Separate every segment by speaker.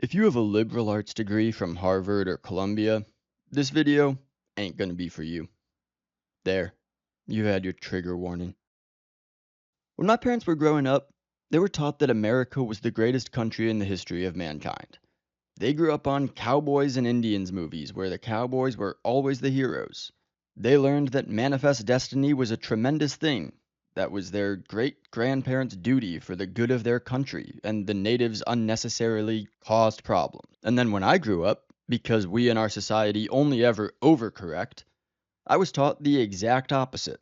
Speaker 1: If you have a liberal arts degree from Harvard or Columbia, this video ain't gonna be for you. There, you had your trigger warning. When my parents were growing up, they were taught that America was the greatest country in the history of mankind. They grew up on cowboys and Indians movies where the cowboys were always the heroes. They learned that manifest destiny was a tremendous thing. That was their great grandparents' duty for the good of their country, and the natives unnecessarily caused problems. And then when I grew up, because we in our society only ever overcorrect, I was taught the exact opposite.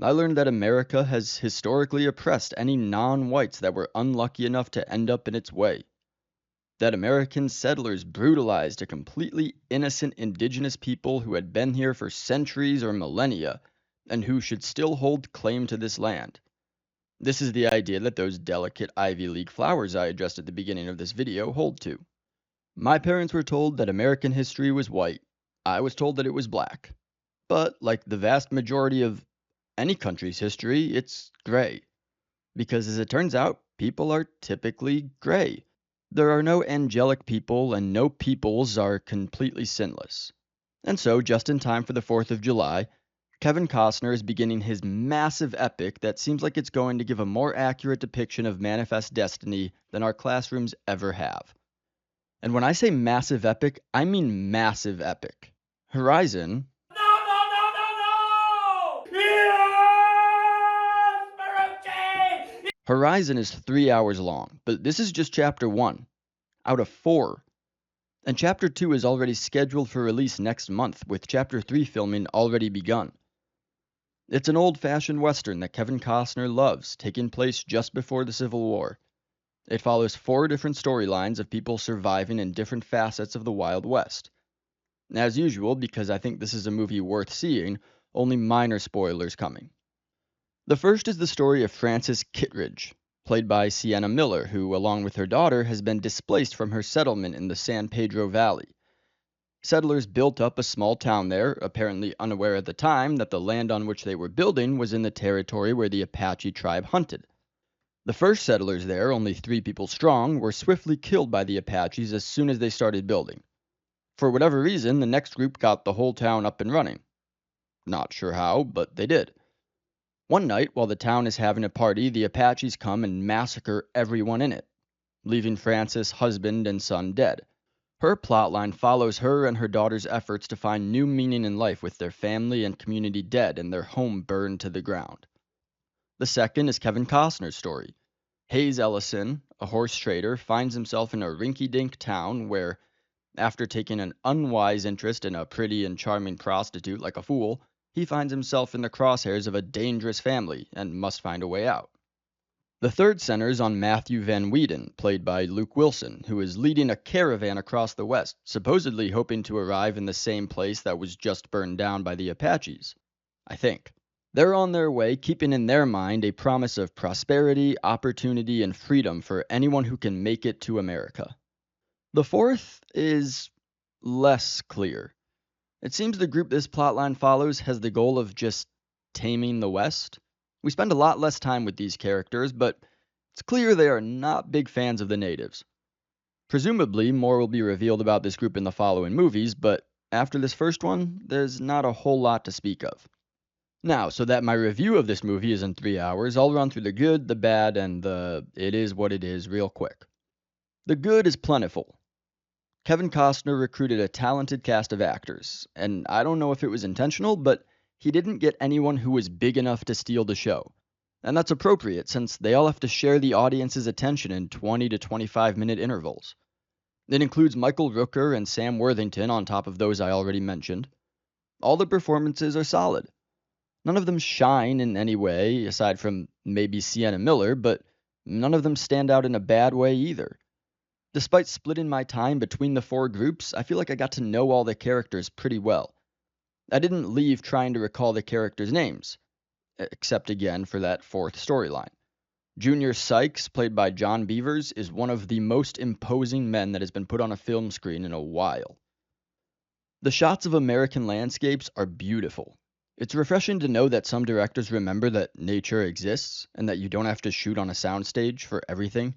Speaker 1: I learned that America has historically oppressed any non whites that were unlucky enough to end up in its way. That American settlers brutalized a completely innocent indigenous people who had been here for centuries or millennia, and who should still hold claim to this land. This is the idea that those delicate Ivy League flowers I addressed at the beginning of this video hold to. My parents were told that American history was white. I was told that it was black. But, like the vast majority of any country's history, it's gray. Because as it turns out, people are typically gray. There are no angelic people, and no peoples are completely sinless. And so, just in time for the 4th of July, Kevin Costner is beginning his massive epic that seems like it's going to give a more accurate depiction of manifest destiny than our classrooms ever have. And when I say massive epic, I mean massive epic. Horizon,
Speaker 2: No, no, no, no, no! Yes, Marucci!
Speaker 1: Horizon is 3 hours long, but this is just chapter 1 out of 4. And chapter 2 is already scheduled for release next month, with chapter 3 filming already begun. It's an old-fashioned western that Kevin Costner loves, taking place just before the Civil War. It follows 4 different storylines of people surviving in different facets of the Wild West. As usual, because I think this is a movie worth seeing, only minor spoilers coming. The first is the story of Frances Kittredge, played by Sienna Miller, who, along with her daughter, has been displaced from her settlement in the San Pedro Valley. Settlers built up a small town there, apparently unaware at the time that the land on which they were building was in the territory where the Apache tribe hunted. The first settlers there, only 3 people strong, were swiftly killed by the Apaches as soon as they started building. For whatever reason, the next group got the whole town up and running. Not sure how, but they did. One night, while the town is having a party, the Apaches come and massacre everyone in it, leaving Frances' husband and son dead. Her plotline follows her and her daughter's efforts to find new meaning in life with their family and community dead and their home burned to the ground. The second is Kevin Costner's story. Hayes Ellison, a horse trader, finds himself in a rinky-dink town where, after taking an unwise interest in a pretty and charming prostitute like a fool, he finds himself in the crosshairs of a dangerous family and must find a way out. The third centers on Matthew Van Weeden, played by Luke Wilson, who is leading a caravan across the West, supposedly hoping to arrive in the same place that was just burned down by the Apaches. I think. They're on their way, keeping in their mind a promise of prosperity, opportunity, and freedom for anyone who can make it to America. The fourth is less clear. It seems the group this plotline follows has the goal of just taming the West. We spend a lot less time with these characters, but it's clear they are not big fans of the natives. Presumably, more will be revealed about this group in the following movies, but after this first one, there's not a whole lot to speak of. Now, so that my review of this movie is in 3 hours, I'll run through the good, the bad, and the it is what it is real quick. The good is plentiful. Kevin Costner recruited a talented cast of actors, and I don't know if it was intentional, but he didn't get anyone who was big enough to steal the show. And that's appropriate, since they all have to share the audience's attention in 20 to 25-minute intervals. It includes Michael Rooker and Sam Worthington on top of those I already mentioned. All the performances are solid. None of them shine in any way, aside from maybe Sienna Miller, but none of them stand out in a bad way either. Despite splitting my time between the 4 groups, I feel like I got to know all the characters pretty well. I didn't leave trying to recall the characters' names, except again for that 4th storyline. Junior Sykes, played by John Beavers, is one of the most imposing men that has been put on a film screen in a while. The shots of American landscapes are beautiful. It's refreshing to know that some directors remember that nature exists and that you don't have to shoot on a soundstage for everything.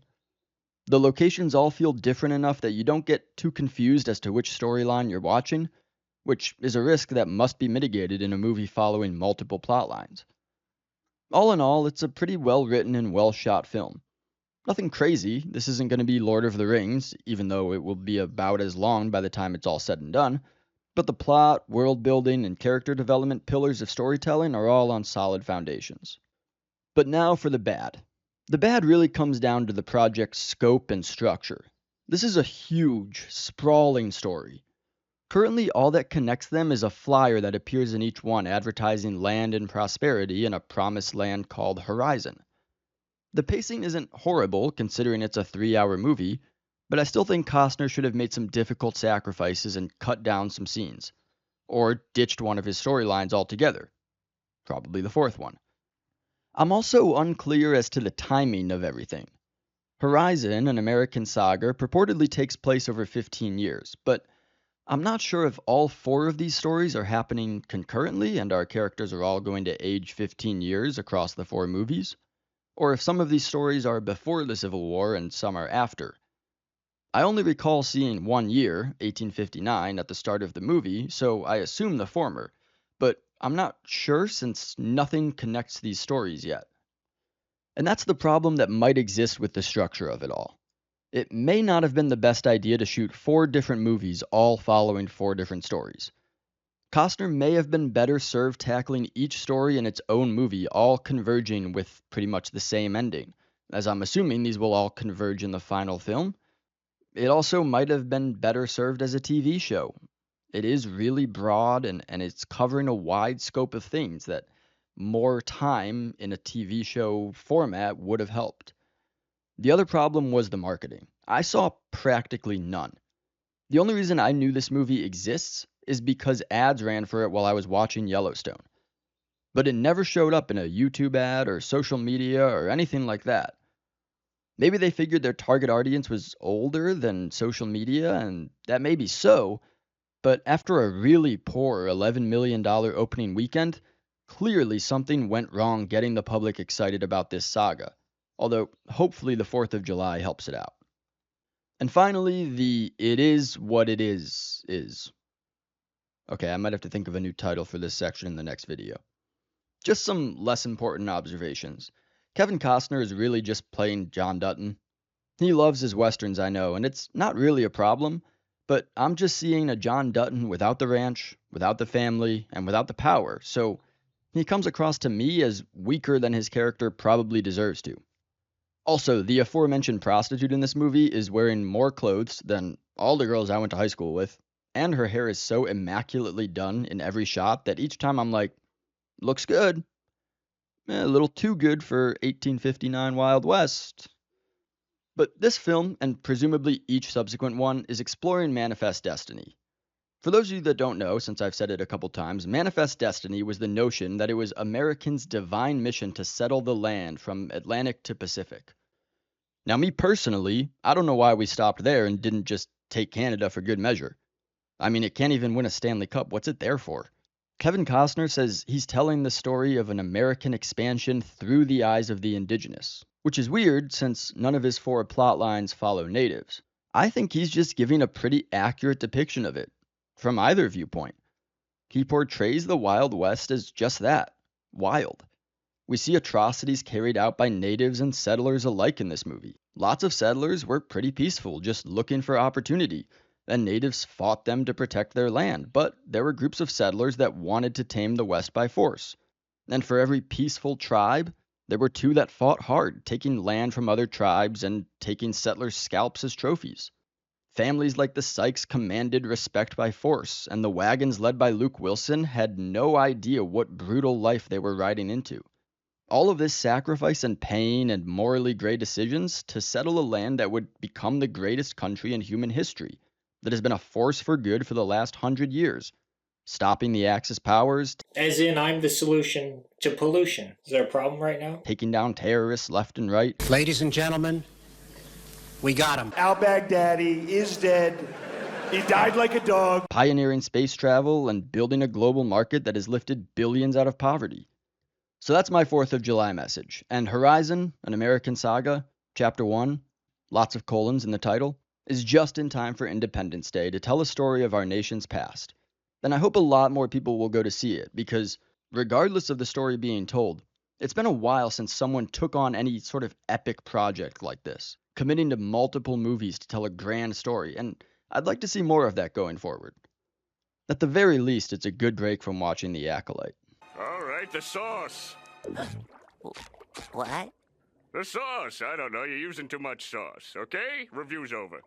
Speaker 1: The locations all feel different enough that you don't get too confused as to which storyline you're watching, which is a risk that must be mitigated in a movie following multiple plot lines. All in all, it's a pretty well written and well shot film. Nothing crazy, this isn't going to be Lord of the Rings, even though it will be about as long by the time it's all said and done, but the plot, world building, and character development pillars of storytelling are all on solid foundations. But now for the bad. The bad really comes down to the project's scope and structure. This is a huge, sprawling story. Currently, all that connects them is a flyer that appears in each one advertising land and prosperity in a promised land called Horizon. The pacing isn't horrible considering it's a 3-hour movie, but I still think Costner should have made some difficult sacrifices and cut down some scenes. Or ditched one of his storylines altogether. Probably the fourth one. I'm also unclear as to the timing of everything. Horizon, an American saga, purportedly takes place over 15 years, but I'm not sure if all 4 of these stories are happening concurrently and our characters are all going to age 15 years across the 4 movies, or if some of these stories are before the Civil War and some are after. I only recall seeing 1 year, 1859, at the start of the movie, so I assume the former, but I'm not sure since nothing connects these stories yet. And that's the problem that might exist with the structure of it all. It may not have been the best idea to shoot 4 different movies all following 4 different stories. Costner may have been better served tackling each story in its own movie, all converging with pretty much the same ending, as I'm assuming these will all converge in the final film. It also might have been better served as a TV show. It is really broad and it's covering a wide scope of things that more time in a TV show format would have helped. The other problem was the marketing. I saw practically none. The only reason I knew this movie exists is because ads ran for it while I was watching Yellowstone. But it never showed up in a YouTube ad or social media or anything like that. Maybe they figured their target audience was older than social media, and that may be so, but after a really poor $11 million opening weekend, clearly something went wrong getting the public excited about this saga, although hopefully the 4th of July helps it out. And finally, the "it is what it is." Okay, I might have to think of a new title for this section in the next video. Just some less important observations. Kevin Costner is really just playing John Dutton. He loves his westerns, I know, and it's not really a problem, but I'm just seeing a John Dutton without the ranch, without the family, and without the power, so he comes across to me as weaker than his character probably deserves to. Also, the aforementioned prostitute in this movie is wearing more clothes than all the girls I went to high school with, and her hair is so immaculately done in every shot that each time I'm like, looks good. A little too good for 1859 Wild West. But this film, and presumably each subsequent one, is exploring Manifest Destiny. For those of you that don't know, since I've said it a couple times, Manifest Destiny was the notion that it was Americans' divine mission to settle the land from Atlantic to Pacific. Now, me personally, I don't know why we stopped there and didn't just take Canada for good measure. I mean, it can't even win a Stanley Cup. What's it there for? Kevin Costner says he's telling the story of an American expansion through the eyes of the indigenous, which is weird since none of his 4 plot lines follow natives. I think he's just giving a pretty accurate depiction of it, from either viewpoint. He portrays the Wild West as just that, wild. We see atrocities carried out by natives and settlers alike in this movie. Lots of settlers were pretty peaceful, just looking for opportunity, and natives fought them to protect their land, but there were groups of settlers that wanted to tame the West by force. And for every peaceful tribe, there were 2 that fought hard, taking land from other tribes and taking settlers' scalps as trophies. Families like the Sykes commanded respect by force, and the wagons led by Luke Wilson had no idea what brutal life they were riding into. All of this sacrifice and pain and morally gray decisions to settle a land that would become the greatest country in human history, that has been a force for good for the last 100 years, stopping the Axis powers,
Speaker 3: As in, I'm the solution to pollution. Is there a problem right now?
Speaker 1: taking down terrorists left and right,
Speaker 4: Ladies and gentlemen, we got him.
Speaker 2: Al-Baghdadi is dead. He died like a dog.
Speaker 1: pioneering space travel, and building a global market that has lifted billions out of poverty. So that's my 4th of July message. And Horizon, an American saga, Chapter 1, lots of colons in the title, is just in time for Independence Day to tell a story of our nation's past. And I hope a lot more people will go to see it because, regardless of the story being told, it's been a while since someone took on any sort of epic project like this, committing to multiple movies to tell a grand story, and I'd like to see more of that going forward. At the very least, it's a good break from watching The Acolyte.
Speaker 5: All right, the sauce.
Speaker 6: What?
Speaker 5: The sauce. I don't know. You're using too much sauce. Okay? Review's over.